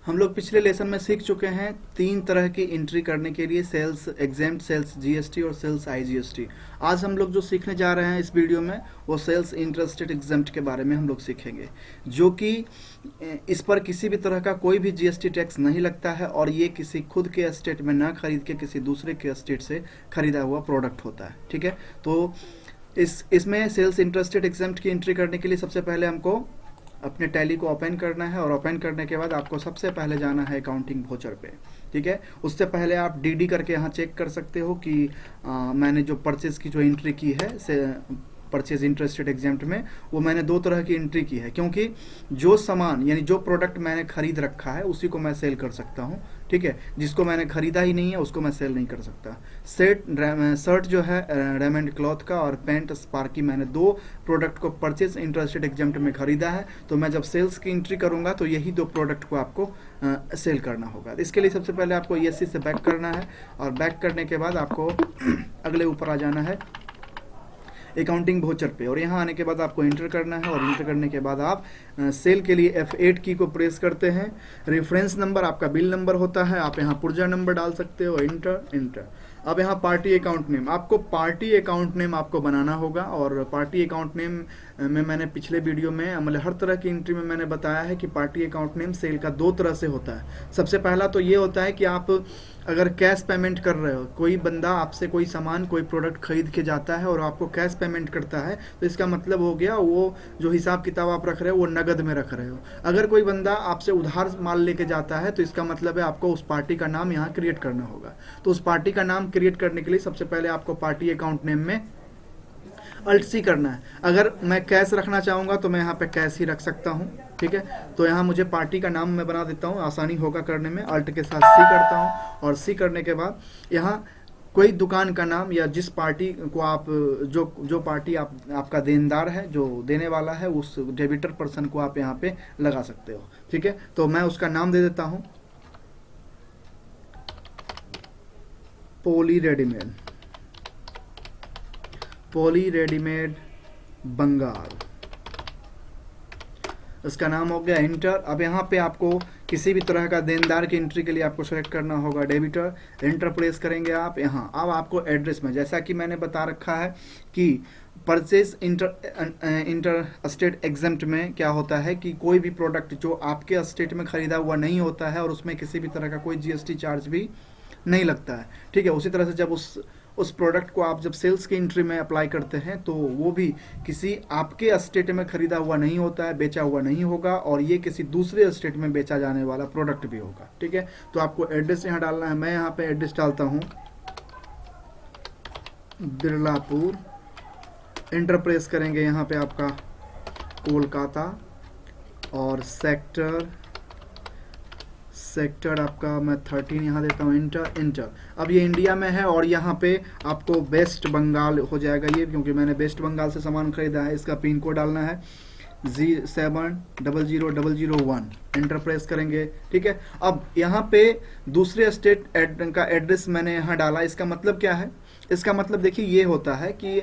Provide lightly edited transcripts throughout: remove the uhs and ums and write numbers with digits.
हम लोग पिछले लेसन में सीख चुके हैं 3 तरह की एंट्री करने के लिए, सेल्स एग्जेम्प्ट, सेल्स जीएसटी और सेल्स आईजीएसटी। आज हम लोग जो सीखने जा रहे हैं इस वीडियो में वो सेल्स इंटरेस्टेड एग्जेम्प्ट के बारे में हम लोग सीखेंगे, जो कि इस पर किसी भी तरह का कोई भी जीएसटी टैक्स नहीं लगता है और ये किसी खुद के स्टेट में ना खरीद के किसी दूसरे के स्टेट से खरीदा हुआ प्रोडक्ट होता है। ठीक है, तो इसमें सेल्स इंटरेस्टेड एग्जेम्प्ट की एंट्री करने के लिए सबसे पहले हमको अपने टैली को ओपन करना है और ओपन करने के बाद आपको सबसे पहले जाना है अकाउंटिंग वोचर पे। ठीक है, उससे पहले आप डीडी करके यहाँ चेक कर सकते हो कि मैंने जो परचेज की जो एंट्री की है से परचेज इंटरेस्टेड एग्जाम्प्ट में, वो मैंने 2 तरह की एंट्री की है, क्योंकि जो सामान यानी जो प्रोडक्ट मैंने खरीद रखा है उसी को मैं सेल कर सकता हूँ। ठीक है, जिसको मैंने खरीदा ही नहीं है उसको मैं सेल नहीं कर सकता। शर्ट जो है रेमंड क्लॉथ का और पैंट स्पार्की, मैंने 2 प्रोडक्ट को परचेज इंटरेस्टेड एग्जाम्प्ट में खरीदा है, तो मैं जब सेल्स की एंट्री करूंगा तो यही 2 प्रोडक्ट को आपको सेल करना होगा। इसके लिए सबसे पहले आपको ESC से बैक करना है और बैक करने के बाद आपको अगले ऊपर आ जाना है अकाउंटिंग वोचर पे, और यहाँ आने के बाद आपको इंटर करना है और इंटर करने के बाद आप सेल के लिए F8 की को प्रेस करते हैं। रेफरेंस नंबर आपका बिल नंबर होता है, आप यहाँ पुर्जा नंबर डाल सकते हो, इंटर। अब यहाँ पार्टी अकाउंट नेम, आपको पार्टी अकाउंट नेम आपको बनाना होगा, और पार्टी अकाउंट नेम में मैंने पिछले वीडियो में मतलब हर तरह की एंट्री में मैंने बताया है कि पार्टी अकाउंट नेम सेल का 2 तरह से होता है। सबसे पहला तो ये होता है कि आप अगर कैश पेमेंट कर रहे हो, कोई बंदा आपसे कोई सामान कोई प्रोडक्ट खरीद के जाता है और आपको कैश पेमेंट करता है, तो इसका मतलब हो गया वो जो हिसाब किताब आप रख रहे हो वो नगद में रख रहे हो। अगर कोई बंदा आपसे उधार माल लेके जाता है तो इसका मतलब है आपको उस पार्टी का नाम यहाँ क्रिएट करना होगा। तो उस पार्टी का नाम क्रिएट करने के लिए सबसे पहले आपको पार्टी अकाउंट नेम में Alt+C करना है। अगर मैं कैश रखना चाहूँगा तो मैं यहाँ पे कैश ही रख सकता हूँ। ठीक है, तो यहाँ मुझे पार्टी का नाम मैं बना देता हूँ, आसानी होगा करने में। Alt के साथ C करता हूँ और C करने के बाद यहाँ कोई दुकान का नाम या जिस पार्टी को आप जो पार्टी आपका देनदार है, जो देने वाला है, उस डेबिटर पर्सन को आप यहाँ पे लगा सकते हो। ठीक है, तो मैं उसका नाम दे देता हूँ पोली रेडीमेड बंगाल, इसका नाम हो गया इंटर। अब यहाँ पे आपको किसी भी तरह का देनदार की एंट्री के लिए आपको सेलेक्ट करना होगा डेबिटर, इंटर प्रेस करेंगे आप यहाँ। अब आपको एड्रेस में, जैसा कि मैंने बता रखा है कि परचेज इंटर स्टेट एग्जेम्प्ट में क्या होता है कि कोई भी प्रोडक्ट जो आपके स्टेट में खरीदा हुआ नहीं होता है और उसमें किसी भी तरह का कोई GST चार्ज भी नहीं लगता है। ठीक है, उसी तरह से जब उस प्रोडक्ट को आप जब सेल्स की एंट्री में अप्लाई करते हैं तो वो भी किसी आपके स्टेट में खरीदा हुआ नहीं होता है, बेचा हुआ नहीं होगा, और ये किसी दूसरे स्टेट में बेचा जाने वाला प्रोडक्ट भी होगा। ठीक है, तो आपको एड्रेस यहाँ डालना है। मैं यहाँ पे एड्रेस डालता हूँ बिरलापुर, इंटर प्रेस करेंगे यहाँ पे आपका कोलकाता, और सेक्टर आपका मैं 13 यहाँ देता हूँ, इंटर। अब ये इंडिया में है और यहाँ पे आपको वेस्ट बंगाल हो जाएगा ये, क्योंकि मैंने वेस्ट बंगाल से सामान खरीदा है। इसका पिन कोड डालना है 70001, इंटर प्रेस करेंगे। ठीक है, अब यहाँ पे दूसरे स्टेट का एड्रेस मैंने यहाँ डाला। इसका मतलब क्या है? इसका मतलब देखिए ये होता है कि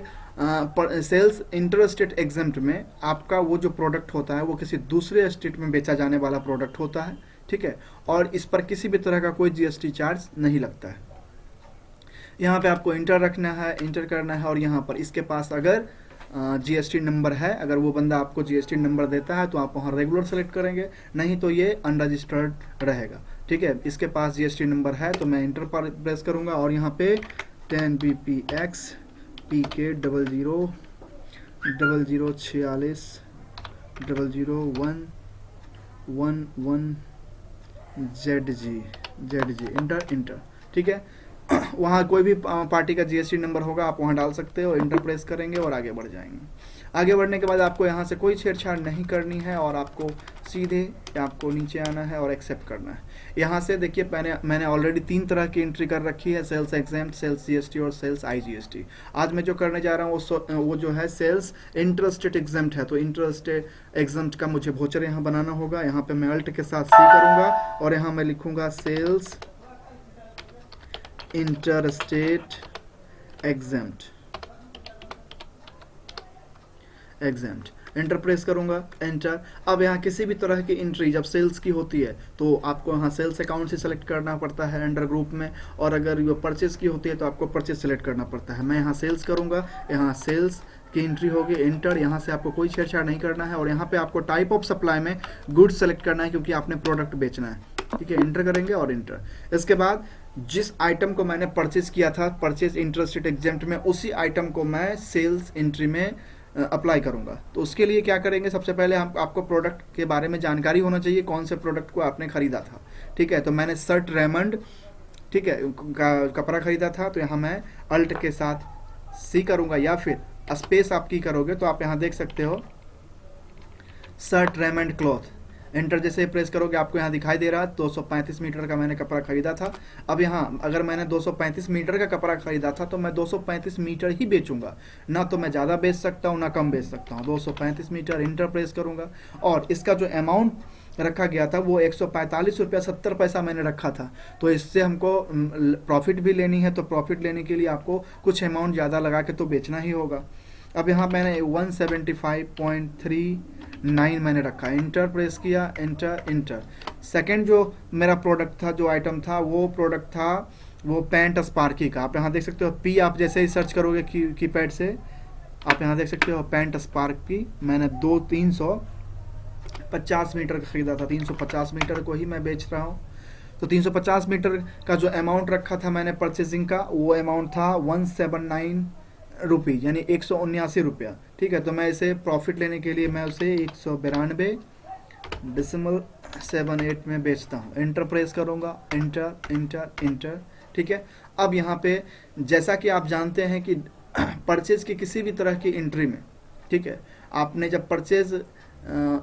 सेल्स इंटरस्टेट एग्जेम्प्ट में आपका वो जो प्रोडक्ट होता है वो किसी दूसरे स्टेट में बेचा जाने वाला प्रोडक्ट होता है। ठीक है, और इस पर किसी भी तरह का कोई GST चार्ज नहीं लगता है। यहाँ पे आपको इंटर रखना है, इंटर करना है, और यहाँ पर इसके पास अगर GST नंबर है, अगर वो बंदा आपको GST नंबर देता है तो आप वहाँ रेगुलर सेलेक्ट करेंगे, नहीं तो ये अनरजिस्टर्ड रहेगा। ठीक है, इसके पास GST नंबर है तो मैं इंटर पर प्रेस करूँगा और यहाँ पे 10BPX PK 000046 00111 ZG, इंटर। ठीक है, वहाँ कोई भी पार्टी का GST नंबर होगा, आप वहाँ डाल सकते हो, इंटर प्रेस करेंगे और आगे बढ़ जाएंगे। आगे बढ़ने के बाद आपको यहाँ से कोई छेड़छाड़ नहीं करनी है और आपको सीधे आपको नीचे आना है और एक्सेप्ट करना है। यहाँ से देखिए मैंने ऑलरेडी 3 तरह की एंट्री कर रखी है, सेल्स एग्जेम्प्ट, सेल्स GST और सेल्स IGST। आज मैं जो करने जा रहा हूँ वो जो है सेल्स इंटरस्टेट एग्जेम्प्ट है। तो इंटरस्टेट एग्जेम्प्ट का मुझे वोचर यहाँ बनाना होगा। यहाँ पे मैं Alt के साथ C करूँगा और यहाँ मैं लिखूँगा sales interstate exempt. Enter press करूंगा, एंटर। अब यहाँ किसी भी तरह की एंट्री जब सेल्स की होती है तो आपको यहाँ सेल्स अकाउंट से सेलेक्ट करना पड़ता है अंडर ग्रुप में, और अगर ये परचेज की होती है तो आपको परचेज सेलेक्ट करना पड़ता है। मैं यहाँ सेल्स करूंगा, यहाँ सेल्स की एंट्री होगी, एंटर। यहाँ से आपको कोई छेड़छाड़ नहीं करना है, और यहाँ पे आपको टाइप ऑफ सप्लाई में गुड्स सेलेक्ट करना है क्योंकि आपने प्रोडक्ट बेचना है, ठीक है। एंटर करेंगे और एंटर। इसके बाद जिस आइटम को मैंने परचेज किया था परचेज इंटरेस्टेड एग्जेम्प्ट में, उसी आइटम को मैं सेल्स एंट्री में अप्लाई करूंगा। तो उसके लिए क्या करेंगे, सबसे पहले हम आपको प्रोडक्ट के बारे में जानकारी होना चाहिए, कौन से प्रोडक्ट को आपने खरीदा था, ठीक है। तो मैंने शर्ट रेमंड, ठीक है, कपड़ा खरीदा था, तो यहाँ मैं अल्ट के साथ सी करूंगा या फिर स्पेस आप की करोगे तो आप यहाँ देख सकते हो शर्ट रेमंड क्लॉथ। एंटर जैसे प्रेस करोगे आपको यहाँ दिखाई दे रहा है 235 मीटर का मैंने कपड़ा खरीदा था। अब यहाँ अगर मैंने 235 मीटर का कपड़ा खरीदा था तो मैं 235 मीटर ही बेचूंगा, ना तो मैं ज़्यादा बेच सकता हूँ ना कम बेच सकता हूँ। 235 मीटर, एंटर प्रेस करूँगा, और इसका जो अमाउंट रखा गया था वो 145 रुपया 70 पैसा मैंने रखा था। तो इससे हमको प्रॉफिट भी लेनी है, तो प्रॉफिट लेने के लिए आपको कुछ अमाउंट ज़्यादा लगा के तो बेचना ही होगा। अब यहाँ मैंने 175.39 मैंने रखा, एंटर प्रेस किया, एंटर एंटर। सेकंड जो मेरा प्रोडक्ट था, जो आइटम था, वो प्रोडक्ट था वो पैंट स्पार्की का। आप यहाँ देख सकते हो पी, आप जैसे ही सर्च करोगे कीपैड से आप यहाँ देख सकते हो पैंट स्पार्की। मैंने 350 मीटर का खरीदा था, 350 मीटर को ही मैं बेच रहा हूँ। तो 350 मीटर का जो अमाउंट रखा था मैंने परचेजिंग का, वो अमाउंट था 179 रुपीज़, यानी 179 रुपया, ठीक है। तो मैं इसे प्रॉफिट लेने के लिए मैं उसे 192.78 में बेचता हूँ। एंटर प्रेस करूँगा, एंटर एंटर एंटर, ठीक है। अब यहाँ पे जैसा कि आप जानते हैं कि परचेज की किसी भी तरह की एंट्री में, ठीक है, आपने जब परचेज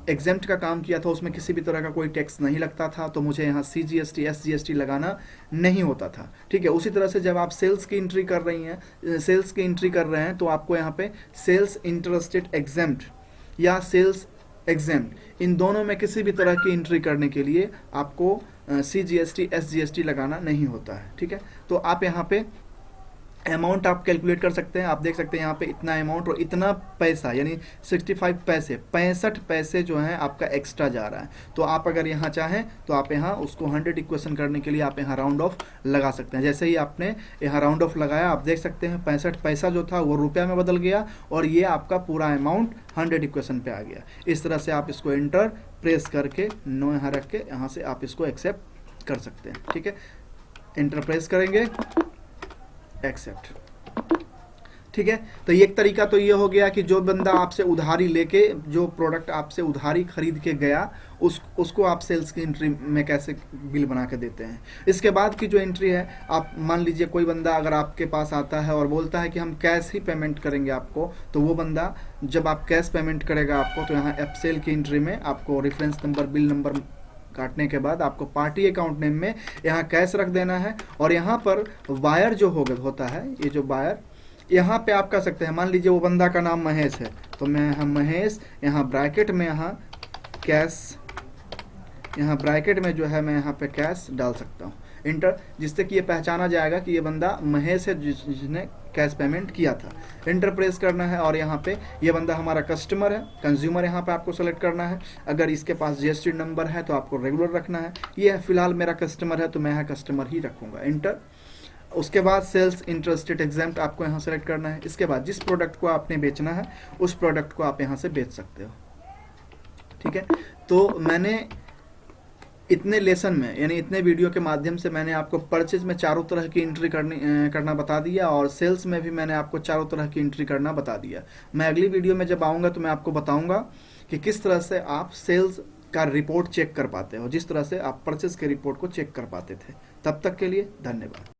एग्जेम्प्ट का काम किया था उसमें किसी भी तरह का कोई टैक्स नहीं लगता था, तो मुझे यहाँ CGST SGST लगाना नहीं होता था, ठीक है। उसी तरह से जब आप सेल्स की एंट्री कर रही हैं, सेल्स की एंट्री कर रहे हैं, तो आपको यहाँ पे सेल्स इंटरेस्टेड एग्जेम्प्ट या सेल्स एग्जेम्प्ट, इन दोनों में किसी भी तरह की एंट्री करने के लिए आपको CGST SGST लगाना नहीं होता है, ठीक है। तो आप यहाँ पे अमाउंट आप कैलकुलेट कर सकते हैं। आप देख सकते हैं यहाँ पे इतना अमाउंट और इतना पैसा, यानी 65 पैसे, 65 पैसे जो हैं आपका एक्स्ट्रा जा रहा है। तो आप अगर यहाँ चाहें तो आप यहाँ उसको 100 इक्वेशन करने के लिए आप यहाँ राउंड ऑफ लगा सकते हैं। जैसे ही आपने यहाँ राउंड ऑफ लगाया, आप देख सकते हैं 65 पैसा जो था वो रुपया में बदल गया, और ये आपका पूरा अमाउंट 100 इक्वेशन पे आ गया। इस तरह से आप इसको एंटर प्रेस करके नो यहाँ रख के यहाँ से आप इसको एक्सेप्ट कर सकते हैं, ठीक है। एंटर प्रेस करेंगे, एक्सेप्ट, ठीक है। तो एक तरीका तो ये हो गया कि जो बंदा आपसे उधारी लेके जो प्रोडक्ट आपसे उधारी खरीद के गया उसको आप सेल्स की एंट्री में कैसे बिल बना के देते हैं। इसके बाद की जो एंट्री है, आप मान लीजिए कोई बंदा अगर आपके पास आता है और बोलता है कि हम कैश ही पेमेंट करेंगे आपको, तो वो बंदा जब आप कैश पेमेंट करेगा आपको, तो यहाँ एफसेल की एंट्री में आपको रेफरेंस नंबर, बिल नंबर काटने के बाद आपको पार्टी अकाउंट नेम में यहाँ कैश रख देना है, और यहाँ पर वायर जो होता है, ये जो वायर यहाँ पे आप कर सकते हैं। मान लीजिए वो बंदा का नाम महेश है, तो मैं यहाँ महेश, यहाँ ब्रैकेट में यहाँ कैश, यहाँ ब्रैकेट में जो है मैं यहाँ पे कैश डाल सकता हूँ, इंटर, जिससे कि ये पहचाना जाएगा कि ये बंदा महेश है जिसने कैश पेमेंट किया था। इंटर प्रेस करना है, और यहाँ पे ये बंदा हमारा कस्टमर है, कंज्यूमर यहाँ पे आपको सेलेक्ट करना है। अगर इसके पास GST नंबर है तो आपको रेगुलर रखना है। ये फिलहाल मेरा कस्टमर है तो मैं यहाँ कस्टमर ही रखूँगा, इंटर। उसके बाद सेल्स इंटरेस्टेड एग्जेम्प्ट आपको यहाँ सेलेक्ट करना है। इसके बाद जिस प्रोडक्ट को आपने बेचना है उस प्रोडक्ट को आप यहाँ से बेच सकते हो, ठीक है। तो मैंने इतने लेसन में, यानी इतने वीडियो के माध्यम से मैंने आपको परचेज में चारों तरह की एंट्री करना बता दिया, और सेल्स में भी मैंने आपको चारों तरह की एंट्री करना बता दिया। मैं अगली वीडियो में जब आऊँगा तो मैं आपको बताऊँगा कि किस तरह से आप सेल्स का रिपोर्ट चेक कर पाते हो, जिस तरह से आप परचेज के रिपोर्ट को चेक कर पाते थे। तब तक के लिए धन्यवाद।